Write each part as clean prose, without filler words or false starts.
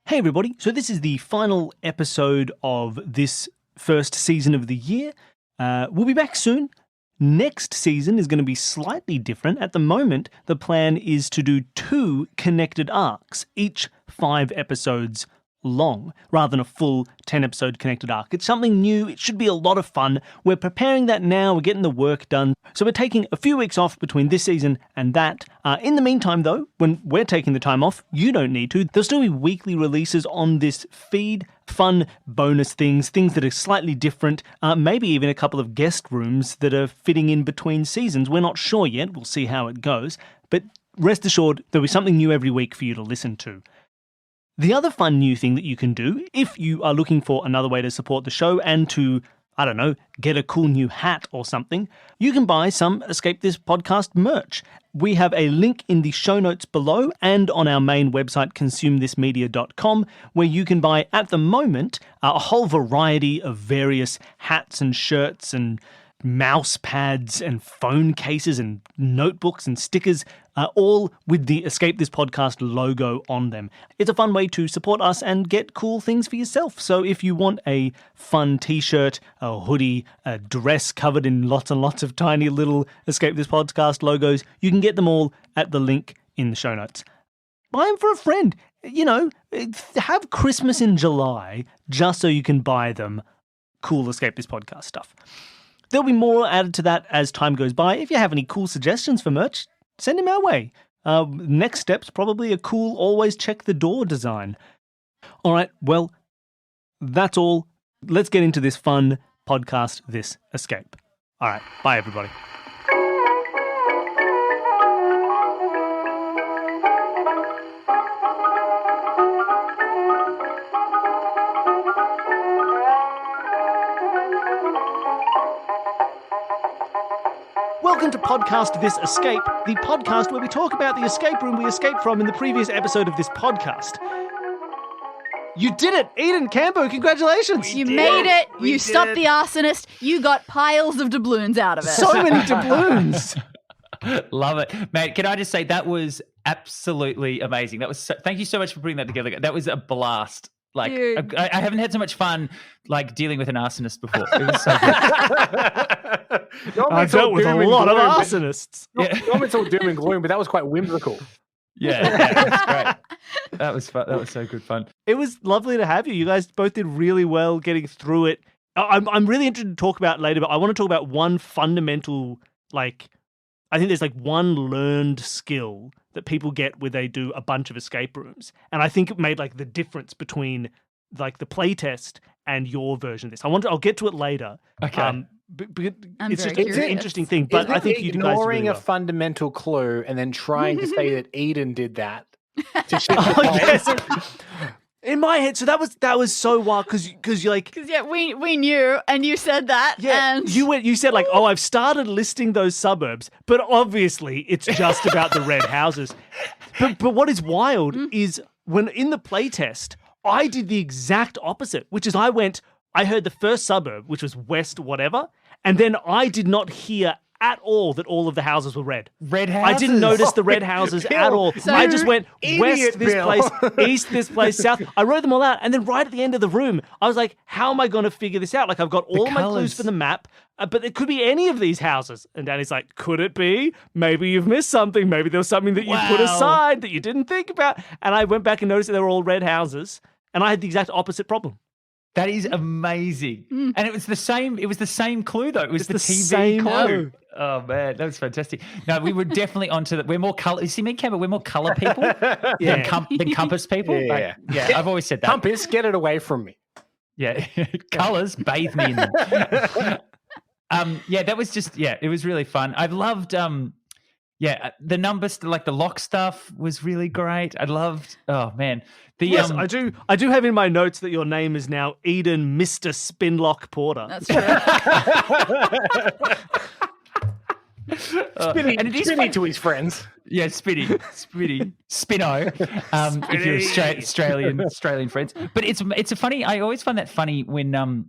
Hey everybody, so this is the final episode of this first season of the year. We'll be back soon. Next season is going to be slightly different. At the moment, the plan is to do 2 connected arcs, each 5 episodes long, rather than a full 10-episode connected arc. It's something new. It should be a lot of fun. We're preparing that now. We're getting the work done. So we're taking a few weeks off between this season and that. In the meantime, though, when we're taking the time off, you don't need to. There'll still be weekly releases on this feed, fun bonus things that are slightly different, maybe even a couple of guest rooms that are fitting in between seasons. We're not sure yet. We'll see how it goes. But rest assured, there'll be something new every week for you to listen to. The other fun new thing that you can do, if you are looking for another way to support the show and to, I don't know, get a cool new hat or something, you can buy some Escape This Podcast merch. We have a link in the show notes below and on our main website, consumethismedia.com, where you can buy, at the moment, a whole variety of various hats and shirts and mouse pads and phone cases and notebooks and stickers, all with the Escape This Podcast logo on them. It's a fun way to support us and get cool things for yourself. So if you want a fun t-shirt, a hoodie, a dress covered in lots and lots of tiny little Escape This Podcast logos, you can get them all at the link in the show notes. Buy them for a friend. You know, have Christmas in July just so you can buy them cool Escape This Podcast stuff. There'll be more added to that as time goes by. If you have any cool suggestions for merch, send them our way. Next step's probably a cool always check the door design. All right, well, that's all. Let's get into this fun podcast, This Escape. All right, bye everybody. Welcome to Podcast This Escape, the podcast where we talk about the escape room we escaped from in the previous episode of this podcast. You did it! Eden Campo, congratulations! You made it! You stopped the arsonist! You got piles of doubloons out of it. So many doubloons! Love it. Mate, can I just say that was absolutely amazing. That was thank you so much for putting that together. That was a blast. Like, I haven't had so much fun, like, dealing with an arsonist before. It was so good. I've dealt with a lot of arsonists. Normally it's all doom and gloom, but that was quite whimsical. Yeah, that was great. That was fun. That was so good fun. It was lovely to have you. You guys both did really well getting through it. I'm really interested to talk about later, but I want to talk about one fundamental, like, I think there's like one learned skill that people get where they do a bunch of escape rooms. And I think it made like the difference between like the playtest and your version of this. I'll get to it later. Okay. It's just an interesting thing, but I think you guys did really ignoring well. a fundamental clue and then trying to say that Eden did that. Yes. In my head, so that was so wild because you're like, Because we knew, and you said that. yeah, and you said like, oh, I've started listing those suburbs, but obviously it's just about the red houses. But what is wild is when in the playtest, I did the exact opposite, which is I heard the first suburb, which was West whatever, and then I did not hear at all that all of the houses were red. Red houses? I didn't notice the red houses at all. So I just went idiot, west this Bill. place, east this place, south. I wrote them all out. And then right at the end of the room, I was like, how am I going to figure this out? Like, I've got all my clues colours. for the map, but it could be any of these houses. And Danny's like, could it be? Maybe you've missed something. Maybe there was something that you put Wow. aside that you didn't think about. And I went back and noticed that they were all red houses. And I had the exact opposite problem. That is amazing. And it was the same clue though. It was the TV same clue. clue. Oh man, that was fantastic. No, we were definitely onto that. We're more color. You see me, Campbell? We're more color people than compass people. Yeah. Yeah, I've always said that. Compass, get it away from me. Yeah, colors, bathe me in them. Yeah, that was just it was really fun. I loved the numbers, like the lock stuff was really great. I loved. Oh man, Yes, I do have in my notes that your name is now Eden Mr. Spinlock Porter. that's true. Spinny, and it is Spinny fun- to his friends. Yeah, Spinno. If you're Australian friends. But it's a funny. I always find that funny when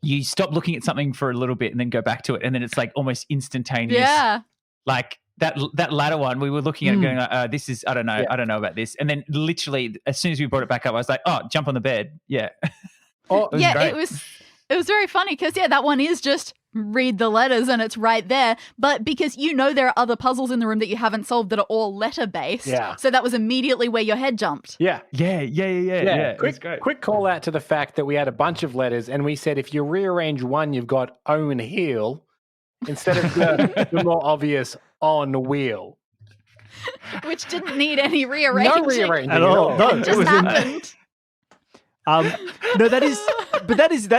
you stop looking at something for a little bit and then go back to it, and then it's like almost instantaneous. Yeah. Like that latter one, we were looking at it going, this is, I don't know about this. And then literally, as soon as we brought it back up, I was like, oh, jump on the bed. Yeah. It was very funny because, that one is just read the letters and it's right there. But because there are other puzzles in the room that you haven't solved that are all letter-based. Yeah. So that was immediately where your head jumped. Yeah. Yeah. Quick call out to the fact that we had a bunch of letters and we said if you rearrange one, you've got own heel instead of the more obvious on wheel. Which didn't need any rearranging. No rearranging at all. No, It just happened. No, that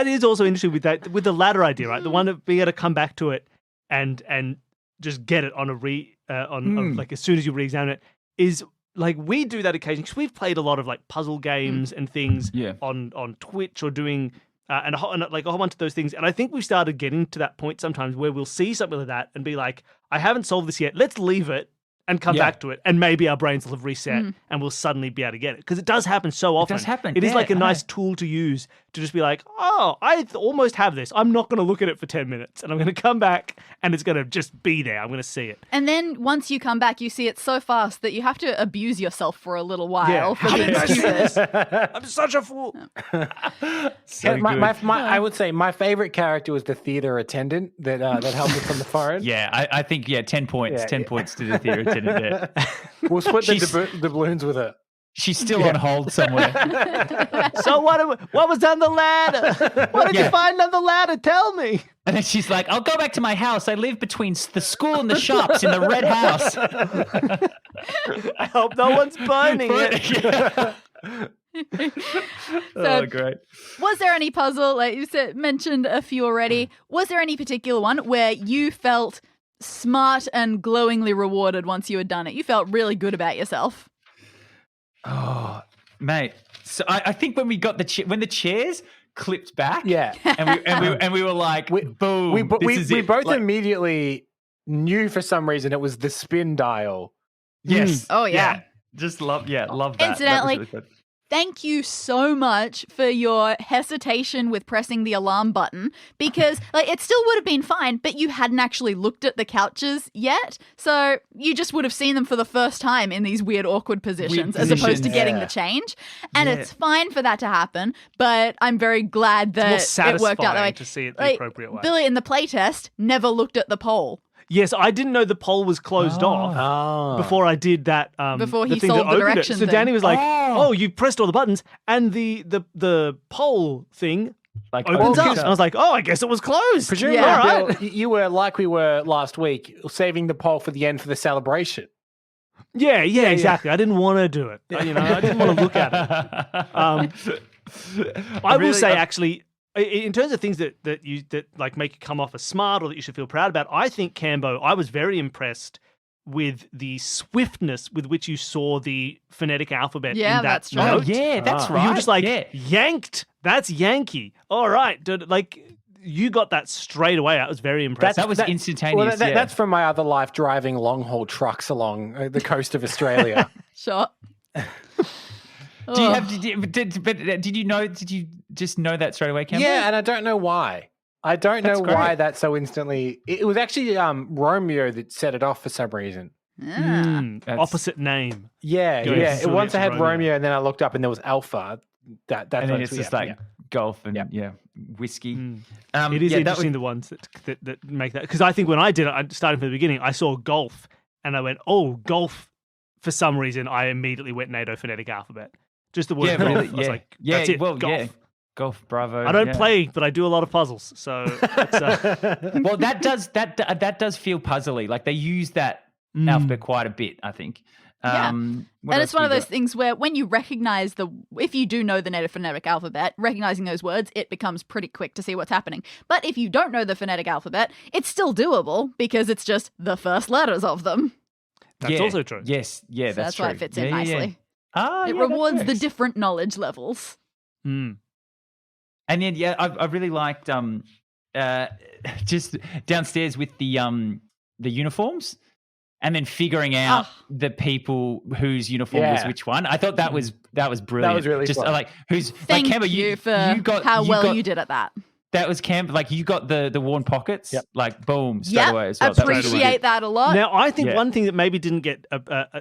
is also interesting with the latter idea, right? The one of being able to come back to it and just get it on like as soon as you re-examine it is like we do that occasionally because we've played a lot of like puzzle games and things on Twitch or doing and a whole bunch of those things. And I think we've started getting to that point sometimes where we'll see something like that and be like, I haven't solved this yet. Let's leave it and come back to it. And maybe our brains will have reset and we'll suddenly be able to get it. Because it does happen so often. It does happen. It is like a nice tool to use to just be like, oh, I almost have this. I'm not going to look at it for 10 minutes. And I'm going to come back and it's going to just be there. I'm going to see it. And then once you come back, you see it so fast that you have to abuse yourself for a little while for being stupid. I'm such a fool. So good. I would say my favorite character was the theater attendant that helped us on the foreign. Yeah, I think 10 points. Yeah, 10 points to the theatre attendant there. We'll split the balloons with her. She's still on hold somewhere. So what was on the ladder? What did you find on the ladder? Tell me. And then she's like, I'll go back to my house. I live between the school and the shops in the red house. I hope no one's burning it. Oh, great. Was there any puzzle, like you mentioned a few already, was there any particular one where you felt smart and glowingly rewarded once you had done it? You felt really good about yourself. Oh, mate. So I think when we got when the chairs clipped back, and we were like, boom, we both like, immediately knew for some reason it was the spin dial. Yes. Oh yeah. Just love that. Incidentally, That was really good. Thank you so much for your hesitation with pressing the alarm button because it still would have been fine, but you hadn't actually looked at the couches yet. So you just would have seen them for the first time in these weird, awkward positions as opposed to getting the change. And it's fine for that to happen, but I'm very glad that it worked out that way. To see it the appropriate way. Billy in the playtest never looked at the poll. Yes, I didn't know the poll was closed off before I did that. Before he the thing solved that the opened it. directions So Danny thing. was like, "Oh, you pressed all the buttons," and the poll thing opens up. And I was like, "Oh, I guess it was closed." Presumably, All right. Bill, you were like we were last week, saving the poll for the end for the celebration. Yeah, exactly. I didn't want to do it. I didn't want to look at it. I will say, actually, in terms of things that like make you come off as smart or that you should feel proud about, I think Cambo, I was very impressed with the swiftness with which you saw the phonetic alphabet in that that's true. note. Oh, yeah, that's right. You were just like, yanked. That's Yankee. All right. You got that straight away. I was very impressed. That was instantaneous. Well, that's from my other life driving long haul trucks along the coast of Australia. Sure. Did you just know that straight away, Campbell? Yeah, and I don't know why. I don't know why that so instantly. It was actually Romeo that set it off for some reason. Opposite name. Yeah. So Once I had Romeo. Romeo, and then I looked up, and there was Alpha. That's and then what it's just like golf and whiskey. It is interesting the ones that make that, because I think when I did it, I started from the beginning. I saw golf, and I went, "Oh, golf." For some reason, I immediately went NATO phonetic alphabet. Just the word golf. Really, I was like, that's it. Golf. Golf, bravo. I don't play, but I do a lot of puzzles. So, well, that does feel puzzly. Like they use that alphabet quite a bit, I think. And it's one of those things where when you recognize if you do know the native phonetic alphabet, recognizing those words, it becomes pretty quick to see what's happening. But if you don't know the phonetic alphabet, it's still doable because it's just the first letters of them. That's also true. Yes, So that's true. why it fits in nicely. It rewards the different knowledge levels. Mm. And then, I really liked just downstairs with the uniforms, and then figuring out the people whose uniform was which one. I thought that was brilliant. That was really just fun. Like who's Thank like Kemba, you for how well you did at that. That was camp. Like you got the worn pockets, Yep. like boom, straight away as well. Appreciate that a lot. Now, I think Yeah. one thing that maybe didn't get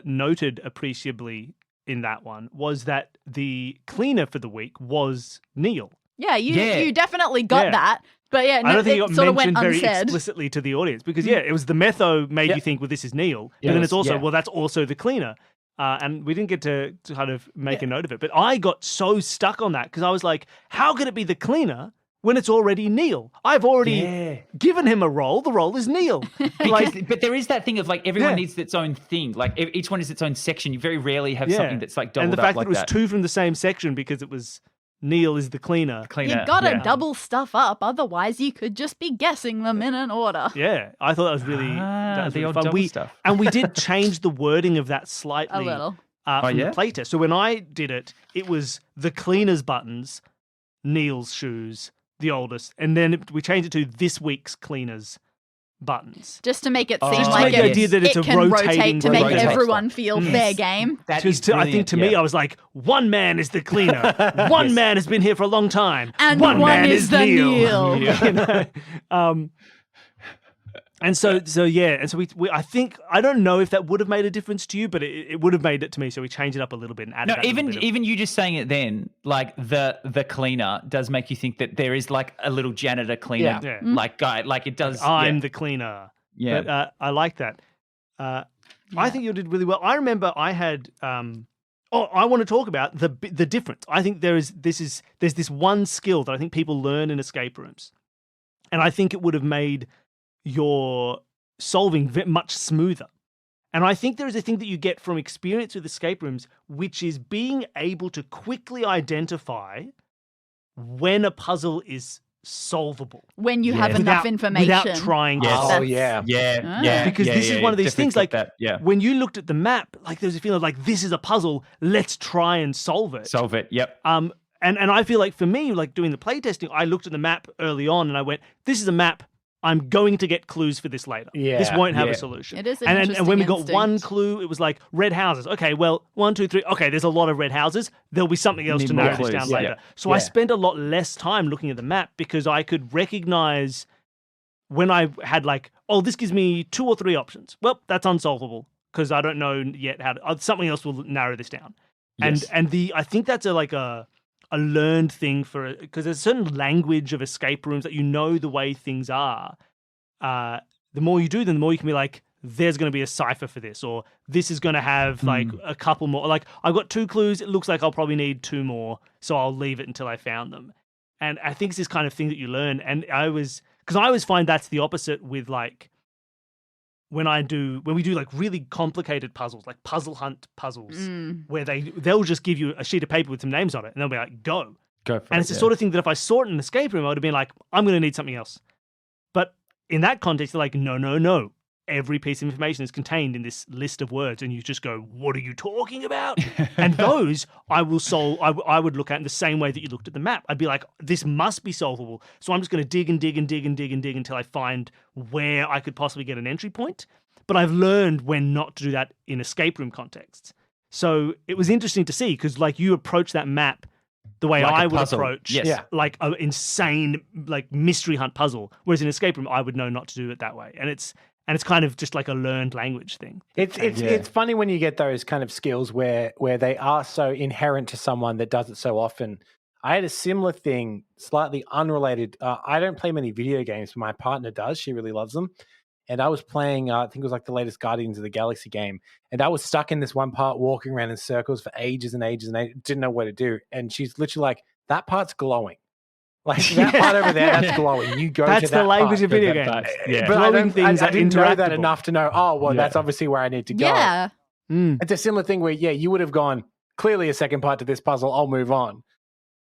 noted appreciably in that one was that the cleaner for the week was Neil. Yeah, you Yeah. you definitely got Yeah. that. But yeah, I don't think it it got sort of mentioned went very unsaid. explicitly to the audience because, it was the metho made Yep. you think, well, this is Neil. But Yeah, then it's also, yeah. well, that's also the cleaner. And we didn't get to kind of make a note of it. But I got so stuck on that because I was like, how could it be the cleaner when it's already Neil? I've already given him a role. The role is Neil. But there is that thing of like everyone Yeah. needs its own thing. Like each one is its own section. You very rarely have Yeah. something that's like doubled and the up fact like that it was that. two from the same section because it was Neil is the cleaner. Cleaner. You gotta yeah. double stuff up, otherwise you could just be guessing them in an order. Yeah, I thought that was really, Ah, the old fun. double stuff. And we did change the wording of that slightly A little. from yeah? the playtest. So when I did it, it was the cleaner's buttons, Neil's shoes, the oldest, and then we changed it to this week's cleaner's buttons. Just to make it Oh, seem just to like make the it, idea that it's it a can rotating rotate to make rotating everyone feel fair game. That Because is I think to me, brilliant, I was like, one man is the cleaner, one Yes. man has been here for a long time, And one one man is the Neil. You know? And so we I think I don't know if that would have made a difference to you, but it would have made it to me. So we changed it up a little bit and added No, that little even bit of- even you just saying it then, like the cleaner does make you think that there is like a little janitor cleaner, Yeah. like guy, like it does. I'm the cleaner. yeah. But I like that. I think you did really well. I remember I had. I want to talk about the difference. I think there's this one skill that I think people learn in escape rooms, and I think it would have made your solving much smoother. And I think there is a thing that you get from experience with escape rooms, which is being able to quickly identify when a puzzle is solvable When you have enough information. without trying Yes. to Oh, solve. yeah. yeah, Because this is one of these definitely things got like that. Yeah, when you looked at the map, like there's a feeling of like this is a puzzle, let's try and solve it. solve it. Yep. And I feel like for me, like doing the playtesting, I looked at the map early on and I went, this is a map. I'm going to get clues for this later. Yeah, This won't have yeah. a solution. It is an and interesting when we got instinct. one clue, it was like red houses. Okay, well, 1, 2, 3. Okay, there's a lot of red houses. There'll be something else Need to more narrow this clues. down Yeah. later. So I Yeah. spent a lot less time looking at the map because I could recognize when I had like, oh, this gives me 2 or 3 options. Well, that's unsolvable because I don't know yet how to. Something else will narrow this down. Yes. And I think that's a learned thing for because there's a certain language of escape rooms that you know the way things are. The more you do them, the more you can be like, there's going to be a cipher for this, or this is going to have like a couple more. Like I've got 2 clues. It looks like I'll probably need 2 more, so I'll leave it until I found them. And I think it's this kind of thing that you learn. And I always find that's the opposite with like when we do like really complicated puzzles, like puzzle hunt puzzles, where they'll just give you a sheet of paper with some names on it, and they'll be like, go. Go for And it. it's the sort of thing that if I saw it in an escape room, I would have been like, I'm going to need something else. But in that context, they're like, no. Every piece of information is contained in this list of words. And you just go, what are you talking about? And those I will solve. I would look at in the same way that you looked at the map. I'd be like, this must be solvable. So I'm just going to dig and dig and dig and dig and dig until I find where I could possibly get an entry point. But I've learned when not to do that in escape room contexts. So it was interesting to see because like you approach that map the way Like a I would puzzle. approach Yes. Yeah. like an insane like mystery hunt puzzle. Whereas in escape room, I would know not to do it that way. And it's kind of just like a learned language thing. It's funny when you get those kind of skills where they are so inherent to someone that does it so often. I had a similar thing, slightly unrelated. I don't play many video games, but my partner does. She really loves them. And I was playing, I think it was like the latest Guardians of the Galaxy game. And I was stuck in this one part, walking around in circles for ages and ages and ages, didn't know what to do. And she's literally like, that part's glowing. Like that part over there, that's glowing. You go That's to that the language part. of video that games. part. Yeah. But I Glowing things I are didn't know that interactable. enough to know, oh, well, Yeah. that's obviously where I need to go. Yeah. It's a similar thing where, you would have gone, clearly a second part to this puzzle, I'll move on.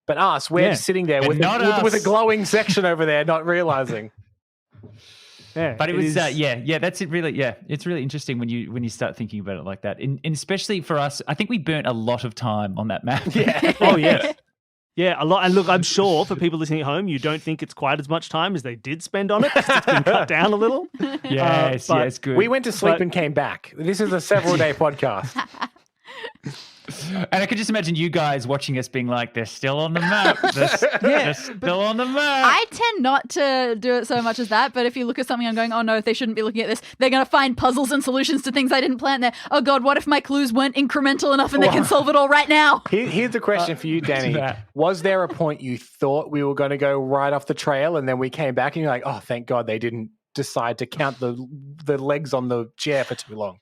But us, we're just sitting there But with not with a us. glowing section over there, not realizing. Yeah, But it was is- that's it really it's really interesting when you start thinking about it like that. And especially for us, I think we burnt a lot of time on that map. Yeah. Oh yes. Yeah, a lot. And look, I'm sure for people listening at home, you don't think it's quite as much time as they did spend on it. 'Cause it's been cut down a little. Yes, but yes, good. We went to sleep But- and came back. This is a several day podcast. And I could just imagine you guys watching us being like, they're still on the map. They're still on the map. I tend not to do it so much as that, but if you look at something, I'm going, oh no, they shouldn't be looking at this. They're going to find puzzles and solutions to things I didn't plant there. Oh God, what if my clues weren't incremental enough and they can solve it all right now? Here's a question for you, Danny. Was there a point you thought we were going to go right off the trail and then we came back and you're like, oh, thank God they didn't decide to count the legs on the chair for too long?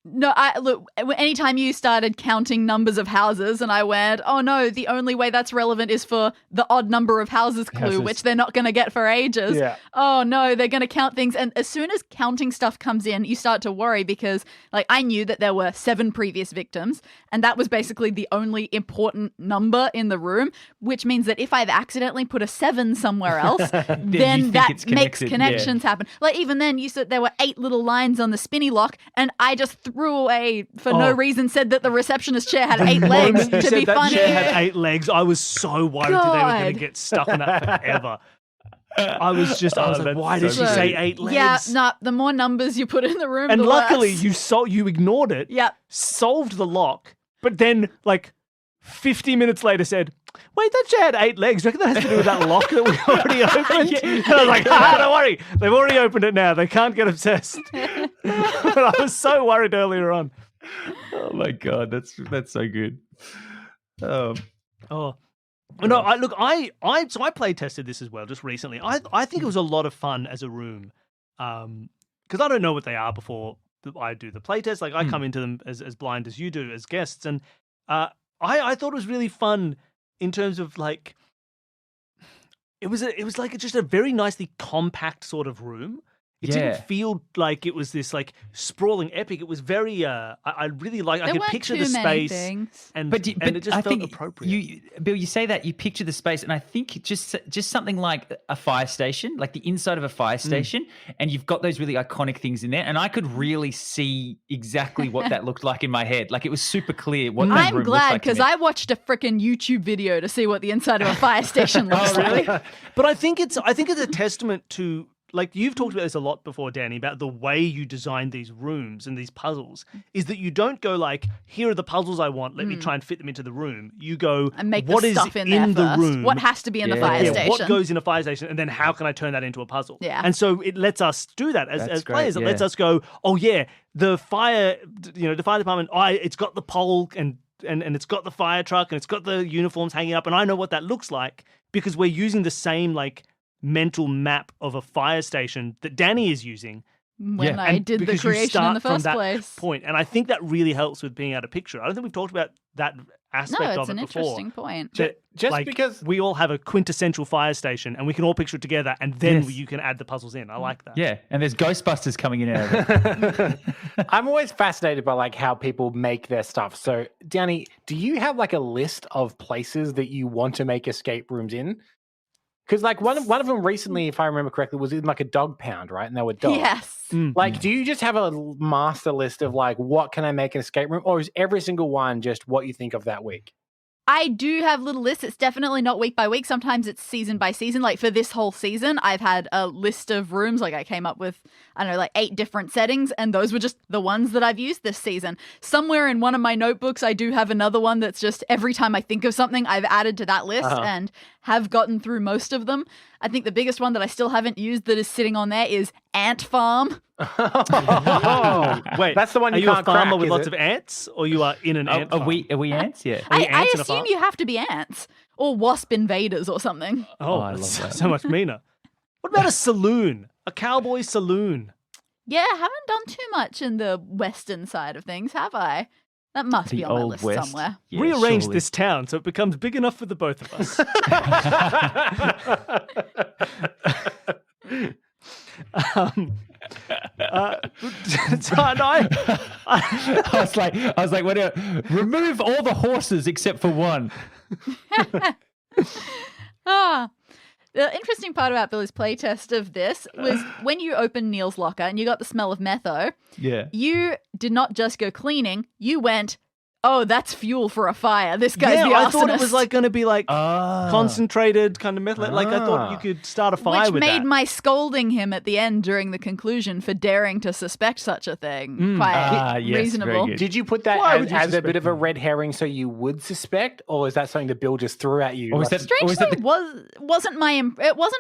No, look, anytime you started counting numbers of houses and I went, oh no, the only way that's relevant is for the odd number of houses clue, which they're not going to get for ages. Yeah. Oh no, they're going to count things. And as soon as counting stuff comes in, you start to worry because like I knew that there were 7 previous victims and that was basically the only important number in the room, which means that if I've accidentally put a 7 somewhere else, then that makes connections happen. Like even then you said there were 8 little lines on the spinny lock and I just threw away for no reason, said that the receptionist chair had 8 legs You to said be that funny. chair had 8 legs. I was so worried that they were going to get stuck on that forever. I was like, why did she say 8 legs? Yeah, no, the more numbers you put in the room, And the luckily worse. you ignored it. Yep. Solved the lock, but then like 50 minutes later said, wait, that chair had 8 legs. Do you reckon that has to do with that lock that we already opened? And I was like, don't worry. They've already opened it now. They can't get obsessed. But I was so worried earlier on. Oh my God, that's so good. No, I play tested this as well just recently. I think it was a lot of fun as a room, because I don't know what they are before I do the play test. Like I come into them as blind as you do as guests, and I thought it was really fun in terms of like it was like just a very nicely compact sort of room. It didn't feel like it was this like sprawling epic. It was very I really like. I could picture the space, and it just felt appropriate. Bill, you say that you picture the space, and I think just something like a fire station, like the inside of a fire station, and you've got those really iconic things in there. And I could really see exactly what that looked like in my head. Like it was super clear what that room I'm looked glad like because I watched a freaking YouTube video to see what the inside of a fire station looks like. But I think it's a testament to. Like you've talked about this a lot before, Danny, about the way you design these rooms and these puzzles is that you don't go like, here are the puzzles I want, let me try and fit them into the room. You go, and make what the is stuff in in there the first. room? What has to be in the fire station? What goes in a fire station, and then how can I turn that into a puzzle? Yeah. And so it lets us do that as players. Great, It lets us go, oh yeah, the fire department, it's got the pole and it's got the fire truck and it's got the uniforms hanging up, and I know what that looks like because we're using the same like mental map of a fire station that Danny is using when I did the creation in the first place. Point. And I think that really helps with being able to picture. I don't think we've talked about that aspect of it before. No, it's an interesting point. Just because we all have a quintessential fire station and we can all picture it together and then you can add the puzzles in. I like that. Yeah, and there's Ghostbusters coming in out of it. I'm always fascinated by like how people make their stuff. So, Danny, do you have like a list of places that you want to make escape rooms in? Because like one of them recently, if I remember correctly, was in like a dog pound, right? And there were dogs. Yes. Like, do you just have a master list of like, what can I make an escape room? Or is every single one just what you think of that week? I do have little lists. It's definitely not week by week. Sometimes it's season by season. Like for this whole season, I've had a list of rooms. Like I came up with, I don't know, like 8 different settings. And those were just the ones that I've used this season. Somewhere in one of my notebooks, I do have another one that's just every time I think of something, I've added to that list and have gotten through most of them. I think the biggest one that I still haven't used that is sitting on there is Ant Farm. Oh, wait, that's the one you can't Are you a farmer crack, with lots it? of ants, or you are in an ant farm? Are we ants? Yeah. I assume you have to be ants or wasp invaders or something. Oh, I that's love that. so much meaner. What about a saloon? A cowboy saloon? Yeah, haven't done too much in the western side of things, have I? That must be on my list somewhere. Yeah, Rearrange surely. this town so it becomes big enough for the both of us. I was like, what? Remove all the horses except for one. The interesting part about Billy's playtest of this was when you opened Neil's locker and you got the smell of metho, Yeah. you did not just go cleaning, you went, oh, that's fuel for a fire. This guy's the arsonist. I thought it was like going to be like Ah. concentrated kind of method. Like I thought you could start a fire Which with made that. my scolding him at the end during the conclusion for daring to suspect such a thing quite Yes, very reasonable. good. Did you put that Why would you as a suspect bit of a him? red herring so you would suspect, or is that something that Bill just threw at you? Or was Like- that, Strangely, wasn't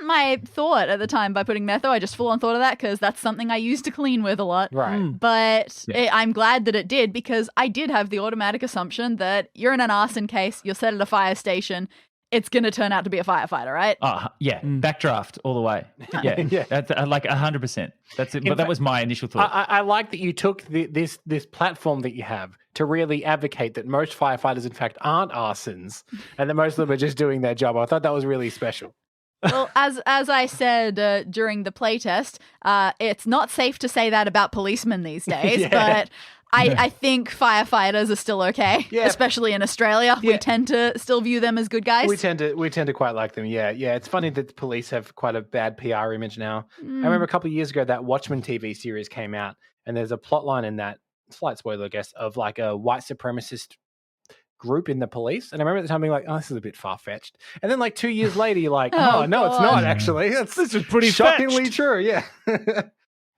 my thought at the time by putting metho. I just full on thought of that because that's something I used to clean with a lot. right? But I'm glad that it did because I did have the automatic assumption that you're in an arson case, you're set at a fire station, it's going to turn out to be a firefighter, right? backdraft all the way. Yeah, Yeah. That's like 100%. That's it. But that fact, was my initial thought. I like that you took this platform that you have to really advocate that most firefighters, in fact, aren't arsons, and that most of them are just doing their job. I thought that was really special. Well, as I said during the playtest, it's not safe to say that about policemen these days, Yeah. but I think firefighters are still okay, Yeah. especially in Australia. Yeah. We tend to still view them as good guys. We tend to quite like them. Yeah. It's funny that the police have quite a bad PR image now. I remember a couple of years ago that Watchmen TV series came out, and there's a plot line in that, slight spoiler, I guess, of like a white supremacist group in the police. And I remember at the time being like, oh, this is a bit far-fetched. And then like 2 years later, you're like, Oh, oh, no, it's God. not actually. This is pretty shockingly fetched. true. Yeah.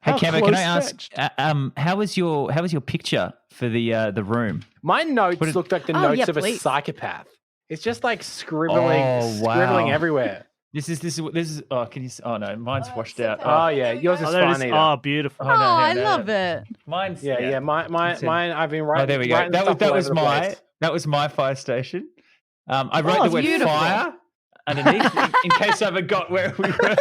Hey, How Cambo, can I ask? close-fetched. How was your picture for the room? My notes What is- looked like the Oh, notes yeah, of a please. psychopath. It's just like scribbling, Oh, wow. scribbling everywhere. This is. Oh, can you? Oh no, mine's washed out. Oh yeah, yours is Oh, there it is. fine. Oh, beautiful. Oh, no, I no. love it. Mine's. Yeah. Mine. That's it. I've been Oh, writing. there we go. writing That stuff was all over the my place. that was my fire station. I wrote Oh, the word beautiful. fire underneath in case I forgot where we were.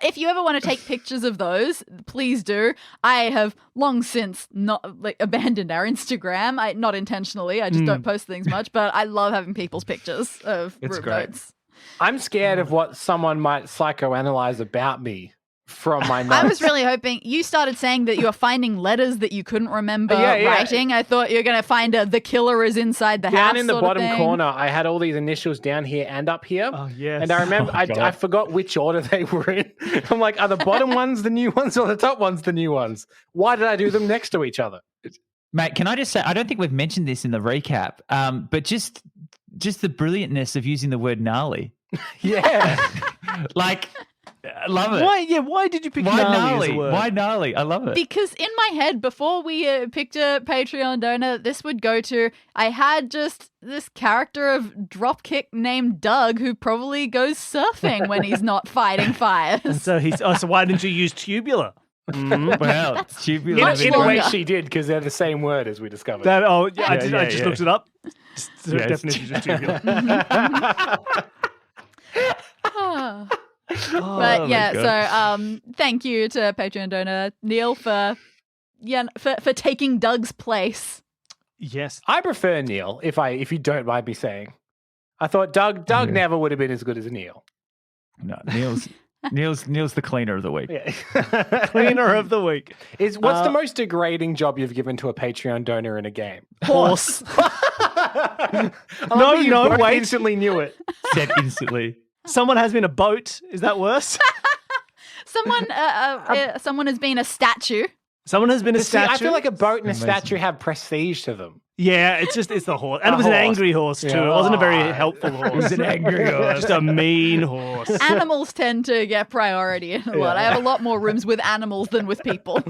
If you ever want to take pictures of those, please do. I have long since not abandoned our Instagram. Not intentionally. I just don't post things much, but I love having people's pictures of It's room great. notes. I'm scared of what someone might psychoanalyze about me from my notes. I was really hoping you started saying that you were finding letters that you couldn't remember Yeah. writing. I thought you were going to find the killer is inside the house. down in the sort of bottom thing. corner. I had all these initials down here and up here. Oh, yes. And I remember, Oh, God. I forgot which order they were in. I'm like, are the bottom ones the new ones or the top ones the new ones? Why did I do them next to each other? Mate, can I just say I don't think we've mentioned this in the recap, but just the brilliantness of using the word gnarly. Yeah. Like, I love it. Why did you pick Why gnarly as gnarly? a word? Why gnarly? I love it. Because in my head, before we picked a Patreon donor, this would go to, I had just this character of Dropkick named Doug who probably goes surfing when he's not fighting And fires. so so why didn't you use tubular? Well, tubular. much In a way, longer. she did because they're the same word as we discovered. I Yeah, just yeah. looked it up. The Yes. definition of tubular. Ah. Oh, But my yeah, God. so thank you to Patreon donor Neil for taking Doug's place. yes. I prefer Neil, if you don't mind me saying. I thought Doug never would have been as good as Neil. No, Neil's the cleaner of the week. Yeah. Cleaner of the week. What's the most degrading job you've given to a Patreon donor in a game? Horse. No, you both wait. instantly knew it. Said instantly. Someone has been a boat. Is that worse? Someone has been a statue. Someone has been a See, I statue. feel like a boat and a Amazing. statue have prestige to them. Yeah, it's the horse. And A it was an horse. angry horse too. Yeah. It wasn't a very Oh. helpful horse. It was an angry horse. Just a mean horse. Animals tend to get priority in a lot. I have a lot more rooms with animals than with people.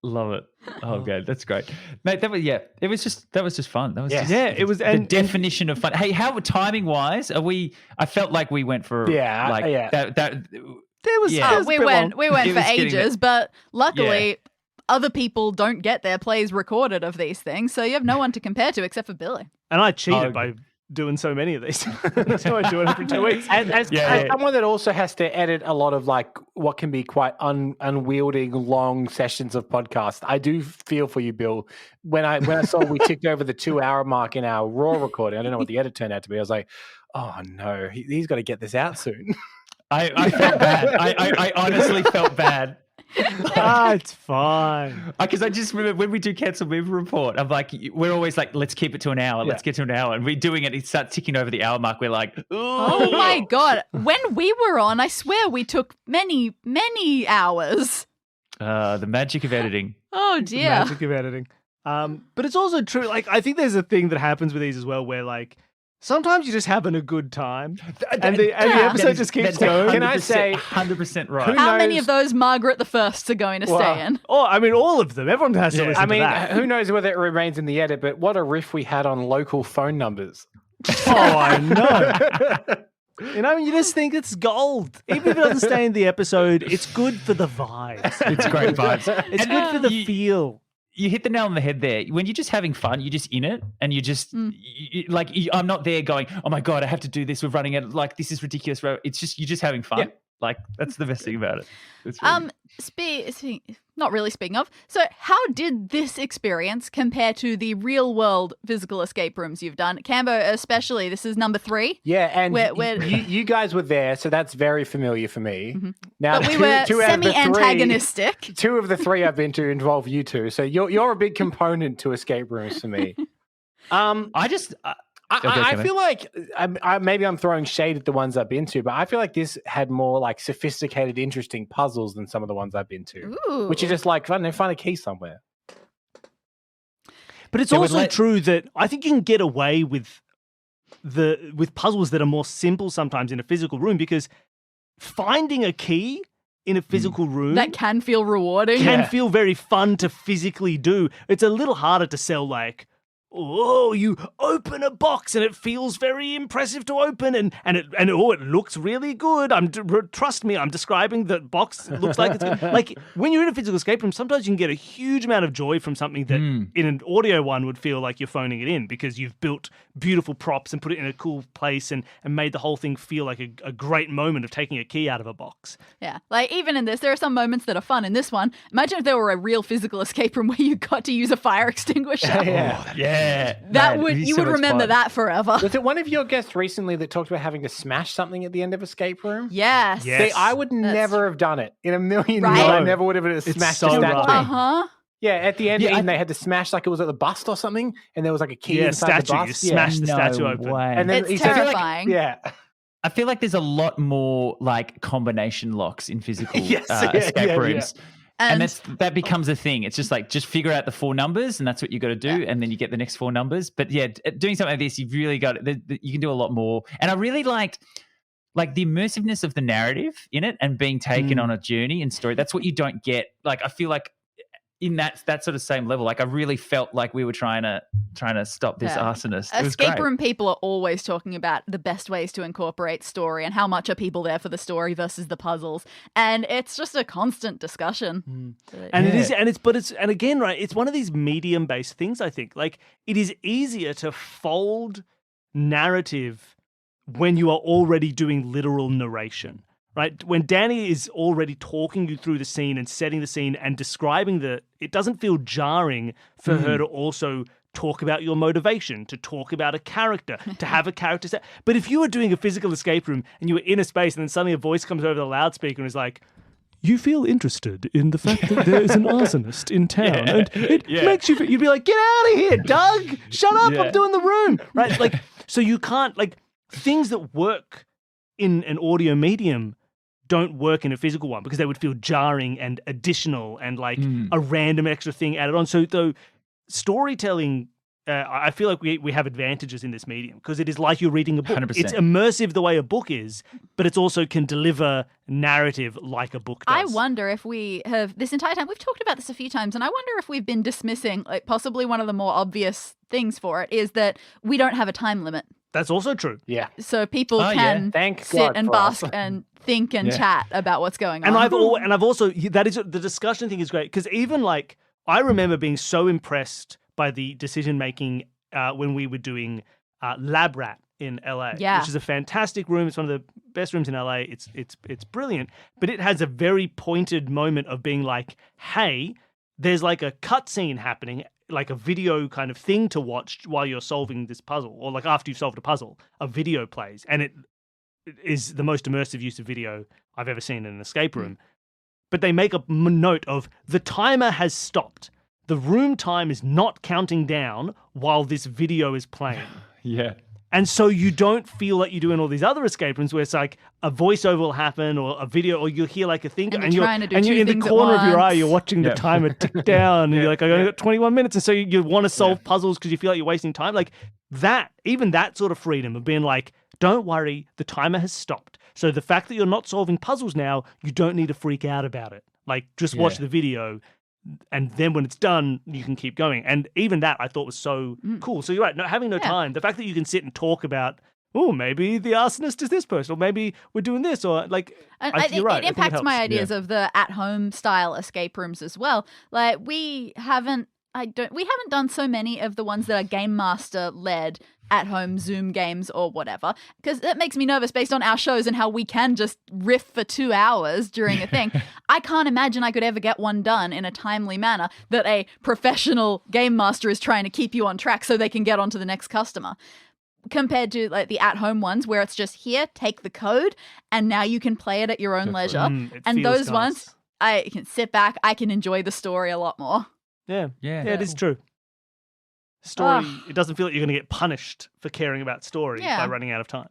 Love it. Oh, God, that's great, mate. That was just fun. That was Yeah. just, Yeah, it was- the and- definition of fun. Hey, how timing wise are we? I felt like we went for Yeah, yeah. that. There was, Yeah. there Oh, was a we bit went long. for It was getting ages, but luckily other people don't get their plays recorded of these things, so you have no one to compare to except for Billy. And I cheated Oh. by doing so many of these. So I do it every 2 weeks. And as Yeah. someone that also has to edit a lot of like what can be quite unwieldy long sessions of podcast, I do feel for you, Bill. When I saw we ticked over the 2 hour mark in our raw recording, I don't know what the edit turned out to be. I was like, oh no, he's got to get this out soon. I felt bad. I honestly felt bad. It's fine. Because I just remember when we do cancel movie report, I'm like, we're always like, let's keep it to an hour. Let's get to an hour. And we're doing it. It starts ticking over the hour mark. We're like, Oh my god. When we were on, I swear we took many, many hours. The magic of editing. Oh dear. Magic of editing. But it's also true. Like, I think there's a thing that happens with these as well, where like sometimes you're just having a good time, and the episode just keeps going. Can I say 100% right? How many of those Margaret the Firsts are going to stay in? Oh, I mean, all of them. Everyone has to listen to that. who knows whether it remains in the edit, but what a riff we had on local phone numbers. Oh, I know. You know, you just think it's gold. Even if it doesn't stay in the episode, it's good for the vibes. It's great vibes. It's good for the feel. You hit the nail on the head there. When you're just having fun, you're just in it, and you just I'm not there going, oh my God, I have to do this. We're running it. Like, this is ridiculous. It's just, you're just having fun. Yeah. Like, that's the best thing about it. It's really Not really speaking of. So how did this experience compare to the real world physical escape rooms you've done? Cambo especially, this is number 3. Yeah, and Where- you guys were there, so that's very familiar for me. Mm-hmm. Now, But we were two out of the three- semi-antagonistic. 2 of the 3 I've been to involve you two, so you're a big component to escape rooms for me. I feel like maybe I'm throwing shade at the ones I've been to, but I feel like this had more like sophisticated, interesting puzzles than some of the ones I've been to, Ooh. which are just like, I don't know, find a key somewhere. But it's also true that I think you can get away with puzzles that are more simple sometimes in a physical room, because finding a key in a physical room That can feel rewarding. can feel very fun to physically do. It's a little harder to sell, like, oh, you open a box and it feels very impressive to open, and it looks really good. Trust me, I'm describing the box. It looks like it's good. Like, when you're in a physical escape room, sometimes you can get a huge amount of joy from something that in an audio one would feel like you're phoning it in, because you've built beautiful props and put it in a cool place and made the whole thing feel like a great moment of taking a key out of a box. Yeah, like even in this, there are some moments that are fun. In this one, imagine if there were a real physical escape room where you got to use a fire extinguisher. Yeah. That you would remember that forever. Was it one of your guests recently that talked about having to smash something at the end of escape room? Yes. Yes. See, I would never have done it. In a million Right? years, I never would have It's smashed so a statue. right. Uh-huh. Yeah, at the end, Yeah, they had to smash like it was at the bust or something, and there was like a key Yeah, inside statue. the You bust. smash the No statue open. way. And then It's he said, terrifying. yeah. I feel like there's a lot more like combination locks in physical Yes, escape rooms. And And that becomes a thing. It's just like, just figure out the 4 numbers, and that's what you got to do, and then you get the next 4 numbers. But yeah, doing something like this, you've really got you can do a lot more. And I really liked like the immersiveness of the narrative in it and being taken on a journey and story. That's what you don't get. Like, I feel like in that sort of same level, like I really felt like we were trying to stop this arsonist. It was escape great. room people are always talking about the best ways to incorporate story and how much are people there for the story versus the puzzles. And it's just a constant discussion. And and again, right, it's one of these medium-based things, I think. Like, it is easier to fold narrative when you are already doing literal narration, right? When Danny is already talking you through the scene and setting the scene and describing it doesn't feel jarring for her to also talk about your motivation, to talk about a character, to have a character set. But if you were doing a physical escape room and you were in a space and then suddenly a voice comes over the loudspeaker and is like, you feel interested in the fact that there is an arsonist in town, and it makes you. You'd be like, "Get out of here, Doug! Shut up! I'm doing the room." Right? Like, so you can't, like, things that work in an audio medium don't work in a physical one because they would feel jarring and additional and like a random extra thing added on. So though storytelling. I feel like we have advantages in this medium because it is like you're reading a book. 100%. It's immersive the way a book is, but it's also can deliver narrative like a book does. I wonder if we have, this entire time, we've talked about this a few times, and I wonder if we've been dismissing, like, possibly one of the more obvious things for it is that we don't have a time limit. That's also true. Yeah. So people can Thank sit God and for bask us. and think and chat about what's going on. And I've also, that is, the discussion thing is great because even like, I remember being so impressed by the decision making when we were doing Lab Rat in LA, which is a fantastic room. It's one of the best rooms in LA. It's brilliant, but it has a very pointed moment of being like, hey, there's like a cutscene happening, like a video kind of thing to watch while you're solving this puzzle, or like after you've solved a puzzle, a video plays, and it is the most immersive use of video I've ever seen in an escape room. But they make a note of the timer has stopped. The room time is not counting down while this video is playing. Yeah. And so you don't feel like you do in all these other escape rooms where it's like a voiceover will happen or a video or you'll hear like a thing And you're trying to do two you're in the things at corner of your eye, once. you're watching the timer tick down and you're like, I only got 21 minutes. And so you want to solve puzzles because you feel like you're wasting time. Like that, even that sort of freedom of being like, don't worry, the timer has stopped. So the fact that you're not solving puzzles now, you don't need to freak out about it. Like just watch the video. And then when it's done, you can keep going. And even that I thought was so cool. So you're right, having no time, the fact that you can sit and talk about, oh, maybe the arsonist is this person, or maybe we're doing this, or like, I think you're right. it impacts my helps. ideas of the at-home style escape rooms as well. Like we haven't done so many of the ones that are Game Master led at-home Zoom games or whatever, because that makes me nervous based on our shows and how we can just riff for 2 hours during a thing. I can't imagine I could ever get one done in a timely manner that a professional Game Master is trying to keep you on track so they can get on to the next customer. Compared to like the at-home ones where it's just here, take the code, and now you can play it at your own leisure. It And feels those nice. ones, I can sit back, I can enjoy the story a lot more. Yeah, Yeah. it is true. Story, it doesn't feel like you're going to get punished for caring about story Yeah. by running out of time.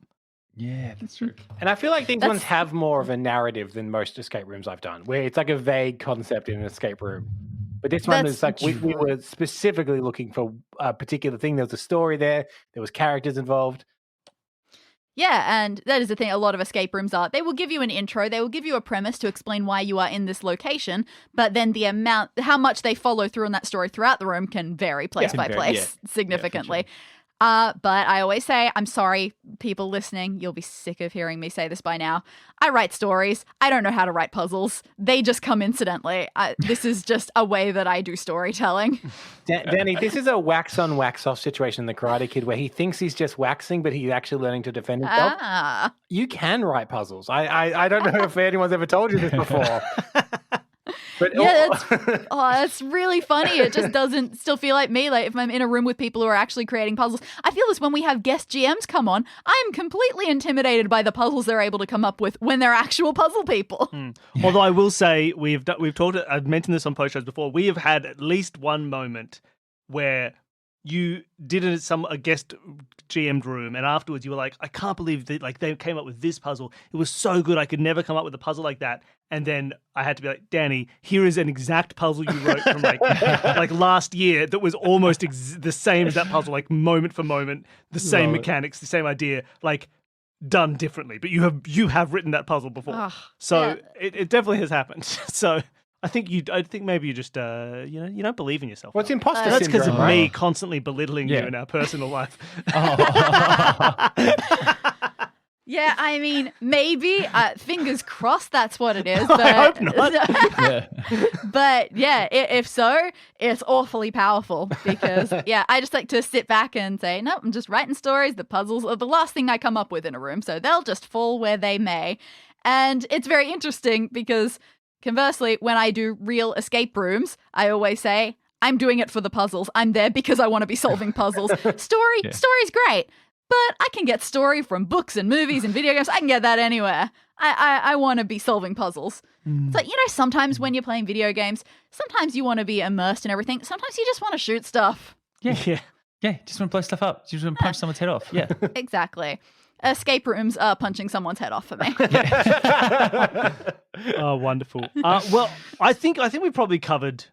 Yeah, that's true. And I feel like these That's- ones have more of a narrative than most escape rooms I've done, where it's like a vague concept in an escape room. But this one That's is like we were specifically looking for a particular thing. There was a story there was characters involved. Yeah, and that is the thing a lot of escape rooms are. They will give you an intro, they will give you a premise to explain why you are in this location, but then how much they follow through on that story throughout the room can vary place by place significantly. But I always say, I'm sorry, people listening, you'll be sick of hearing me say this by now. I write stories. I don't know how to write puzzles. They just come incidentally. This is just a way that I do storytelling. Danny, this is a wax on, wax off situation in The Karate Kid where he thinks he's just waxing, but he's actually learning to defend himself. You can write puzzles. I don't know if anyone's ever told you this before. But Yeah, that's really funny. It just doesn't still feel like me. Like if I'm in a room with people who are actually creating puzzles, I feel this when we have guest GMs come on. I'm completely intimidated by the puzzles they're able to come up with when they're actual puzzle people. Although I will say we've talked. I've mentioned this on post shows before. We have had at least one moment where you did a guest GM'd room, and afterwards you were like, I can't believe that like they came up with this puzzle. It was so good. I could never come up with a puzzle like that. And then I had to be like, Danny, here is an exact puzzle you wrote from like last year that was almost the same as that puzzle, like moment for moment, the same mechanics, the same idea, like done differently. But you have written that puzzle before, so it definitely has happened. So I think maybe you just you don't believe in yourself. What's imposter That's because syndrome, of me right? constantly belittling you in our personal life. Yeah, I mean, maybe. Fingers crossed that's what it is. But, I hope not. But yeah, if so, it's awfully powerful because, I just like to sit back and say, no, I'm just writing stories. The puzzles are the last thing I come up with in a room, so they'll just fall where they may. And it's very interesting because, conversely, when I do real escape rooms, I always say, I'm doing it for the puzzles. I'm there because I want to be solving puzzles. Story's great. But I can get story from books and movies and video games. I can get that anywhere. I want to be solving puzzles. So, sometimes when you're playing video games, sometimes you want to be immersed in everything. Sometimes you just want to shoot stuff. Yeah. Just want to blow stuff up. Just want to punch someone's head off. Yeah. Exactly. Escape rooms are punching someone's head off for me. Oh, wonderful. Well, I think we probably covered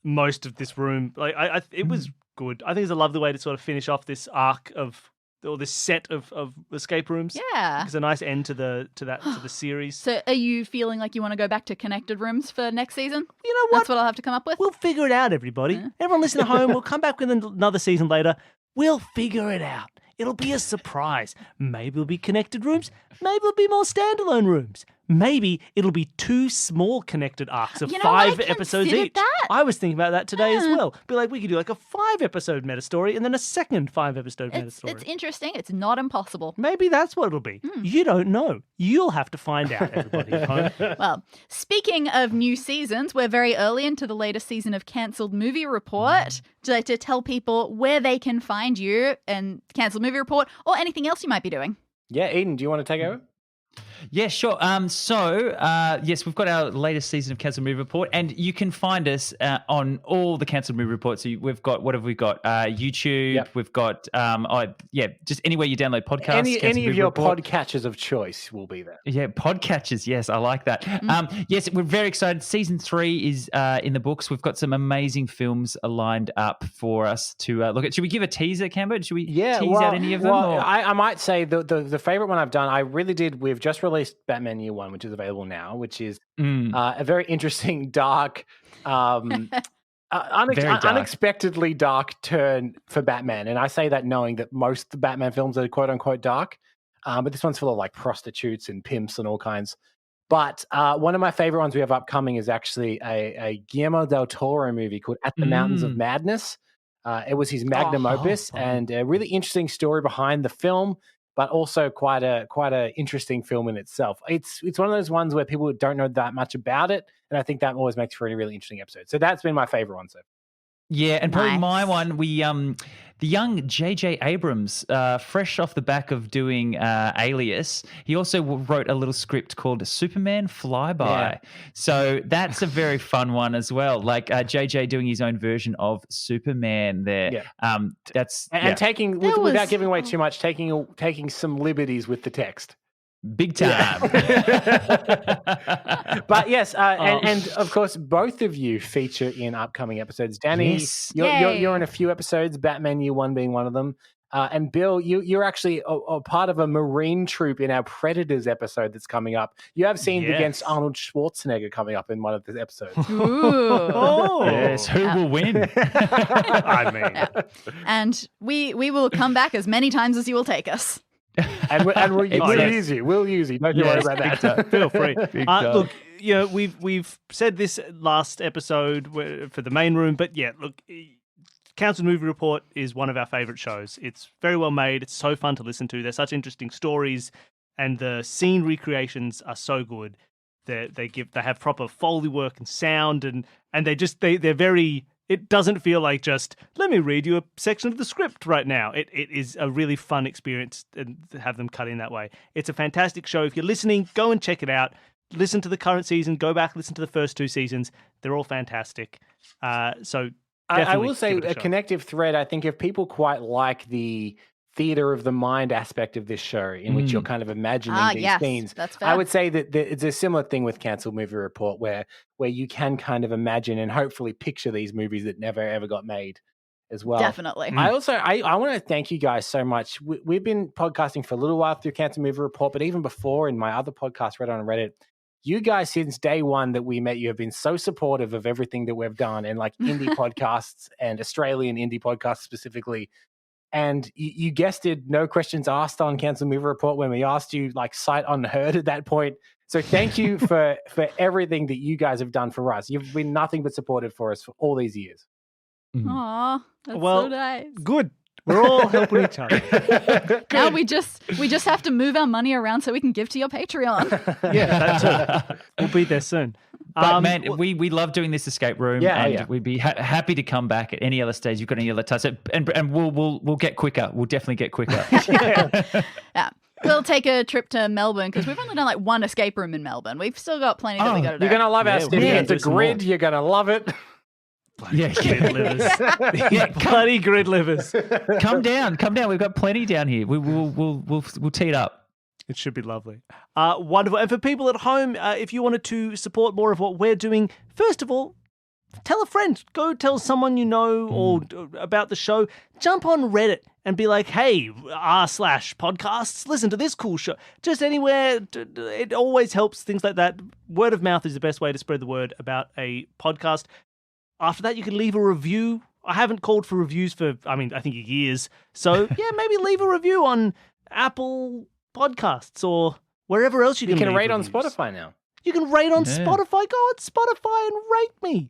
most of this room. Like, it was good. I think it's a lovely way to sort of finish off this arc or this set of escape rooms. Yeah. It's a nice end to the series. So are you feeling like you want to go back to connected rooms for next season? You know what? That's what I'll have to come up with? We'll figure it out, everybody. Yeah. Everyone listening at home, we'll come back with another season later. We'll figure it out. It'll be a surprise. Maybe it'll be connected rooms. Maybe it'll be more standalone rooms. Maybe it'll be 2 small connected arcs of 5 episodes considered each. that. I was thinking about that today as well. Be like, we could do like a 5-episode meta story and then a second 5-episode meta story. It's interesting. It's not impossible. Maybe that's what it'll be. You don't know. You'll have to find out, everybody at home. Well, speaking of new seasons, we're very early into the latest season of Cancelled Movie Report to tell people where they can find you and Cancelled Movie Report or anything else you might be doing. Yeah, Eden, do you want to take over? Yeah, sure. Yes, we've got our latest season of Cancelled Movie Report, and you can find us on all the Cancelled Movie Reports. So we've got, what have we got? YouTube. Yep. We've got, just anywhere you download podcasts. Any Cancelled of Movie your Report. podcatchers of choice will be there. Yeah, podcatchers. Yes, I like that. Yes, we're very excited. Season 3 is in the books. We've got some amazing films lined up for us to look at. Should we give a teaser, Cambo? Should we tease out any of them? Well, I might say the favorite one I've done, I really did. We've just released Batman Year One, which is available now, which is a very interesting, dark, unexpectedly dark turn for Batman. And I say that knowing that most of the Batman films are quote unquote dark, but this one's full of like prostitutes and pimps and all kinds. But one of my favorite ones we have upcoming is actually a Guillermo del Toro movie called At the Mountains of Madness. It was his magnum opus, and a really interesting story behind the film, but also quite a interesting film in itself. It's one of those ones where people don't know that much about it, and I think that always makes for a really interesting episode. So that's been my favorite one so far. Yeah, and probably my one, the young J.J. Abrams, fresh off the back of doing Alias, he also wrote a little script called Superman Flyby. Yeah. So that's a very fun one as well. Like J.J. doing his own version of Superman there. Yeah. Taking, without giving away too much, taking some liberties with the text. Big time. But yes, and of course, both of you feature in upcoming episodes. Danny, you're in a few episodes, Batman Year One being one of them. And Bill, you're actually a part of a Marine troop in our Predators episode that's coming up. You have scenes against Arnold Schwarzenegger coming up in one of the episodes. Ooh. Yes, who will win? I mean. Yeah. And we will come back as many times as you will take us. And we'll use you. We'll use you. Don't you worry about that. Feel free. Look, we've said this last episode for the main room, but yeah, look, Cancelled Movie Report is one of our favorite shows. It's very well made. It's so fun to listen to. They're such interesting stories, and the scene recreations are so good. They have proper Foley work and sound, and they're very. It doesn't feel like just, let me read you a section of the script right now. It is a really fun experience and to have them cut in that way. It's a fantastic show. If you're listening, go and check it out. Listen to the current season. Go back, listen to the first 2 seasons. They're all fantastic. So I will say a connective thread. I think if people quite like the theater of the mind aspect of this show, in which you're kind of imagining these scenes, that's fair. I would say that it's a similar thing with Cancelled Movie Report, where you can kind of imagine and hopefully picture these movies that never ever got made as well. Definitely. I also I want to thank you guys so much. We've been podcasting for a little while through Cancelled Movie Report, but even before in my other podcast, Reddit on Reddit, you guys since day one that we met, you have been so supportive of everything that we've done, and like indie podcasts and Australian indie podcasts specifically. And you guessed it, no questions asked on Cancelled Movie Report when we asked you, like, sight unheard at that point. So thank you for everything that you guys have done for us. You've been nothing but supportive for us for all these years. Aw, that's so nice. Good. We're all helping each other. Now we just have to move our money around so we can give to your Patreon. Yeah, that too. We'll be there soon. But man, we love doing this escape room, we'd be happy to come back at any other stage. You've got any other time, and we'll get quicker. We'll definitely get quicker. Yeah. We'll take a trip to Melbourne because we've only done like one escape room in Melbourne. We've still got plenty that we got to do. You're gonna love our studio. It's a grid. You're gonna love it. Grid livers. Bloody grid livers. Come down. We've got plenty down here. We'll tee it up. It should be lovely. Wonderful. And for people at home, if you wanted to support more of what we're doing, first of all, tell a friend. Go tell someone you know or about the show. Jump on Reddit and be like, hey, r/podcasts, listen to this cool show. Just anywhere. It always helps, things like that. Word of mouth is the best way to spread the word about a podcast. After that, you can leave a review. I haven't called for reviews for, I think years. So, yeah, maybe leave a review on Apple Podcasts or wherever else you can rate reviews. on Spotify now. You can rate on Spotify. Go on Spotify and rate me.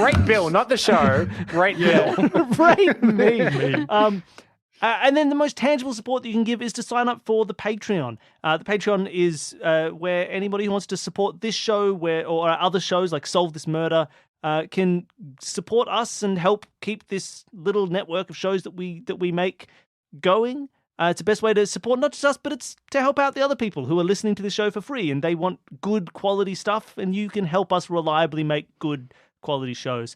Rate Bill, not the show. Rate Bill. Rate me. And then the most tangible support that you can give is to sign up for the Patreon. The Patreon is where anybody who wants to support this show or other shows like Solve This Murder can support us and help keep this little network of shows that we make going. It's the best way to support not just us, but it's to help out the other people who are listening to the show for free and they want good quality stuff, and you can help us reliably make good quality shows.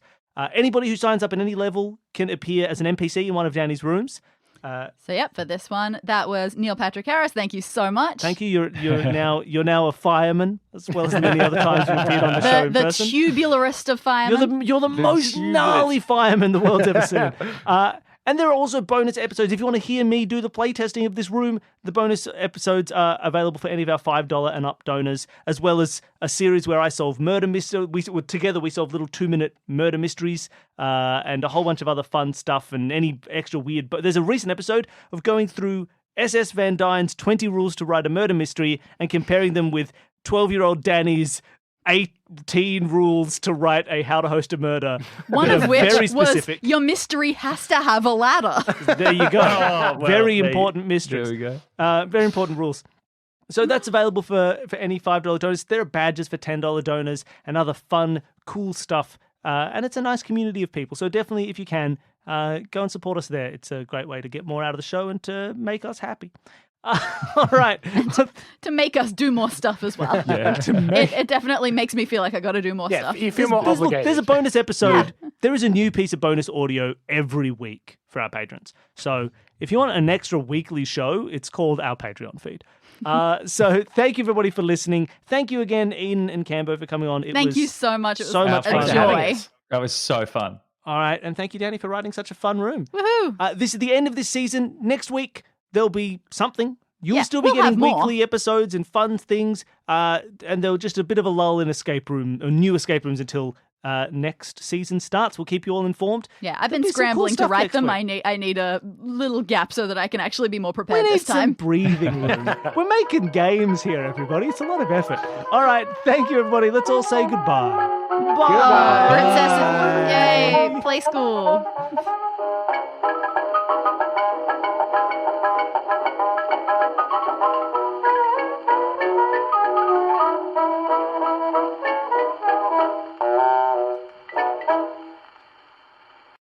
Anybody who signs up at any level can appear as an NPC in one of Danny's rooms. For this one, that was Neil Patrick Harris. Thank you so much. Thank you. You're now a fireman, as well as many other times you've appeared on the show in the person. tubularist of firemen. You're the most gnarly fireman the world's ever seen. And there are also bonus episodes. If you want to hear me do the playtesting of this room, the bonus episodes are available for any of our $5 and up donors, as well as a series where I solve murder mysteries. Together we solve little 2-minute murder mysteries and a whole bunch of other fun stuff and any extra weird. But there's a recent episode of going through SS Van Dyne's 20 Rules to Write a Murder Mystery and comparing them with 12-year-old Danny's 18 rules to write a How to Host a Murder. One of which very was specific. your mystery has to have a ladder. There you go. Very important mysteries. There we go. Very important rules. So that's available for any $5 donors. There are badges for $10 donors and other fun, cool stuff. And it's a nice community of people. So definitely, if you can, go and support us there. It's a great way to get more out of the show and to make us happy. All right. To make us do more stuff as well. It definitely makes me feel like I got to do more stuff. You feel more obligated. There's a bonus episode. There is a new piece of bonus audio every week for our patrons. So if you want an extra weekly show, it's called our Patreon feed. So thank you, everybody, for listening. Thank you again, Ian and Cambo, for coming on. Thank you so much. It was so much a fun. joy. That was so fun. All right. And thank you, Danny, for writing such a fun room. Woohoo. This is the end of this season. Next week, there'll be something. You'll still be we'll getting have more. weekly episodes and fun things. And there'll just a bit of a lull in escape room, or new escape rooms until next season starts. We'll keep you all informed. Yeah, I've been There'll be some cool scrambling to stuff write next them. week. I need a little gap so that I can actually be more prepared We need this time. some breathing room. We're making games here, everybody. It's a lot of effort. All right. Thank you, everybody. Let's all say goodbye. Bye. Princess, yay, play school.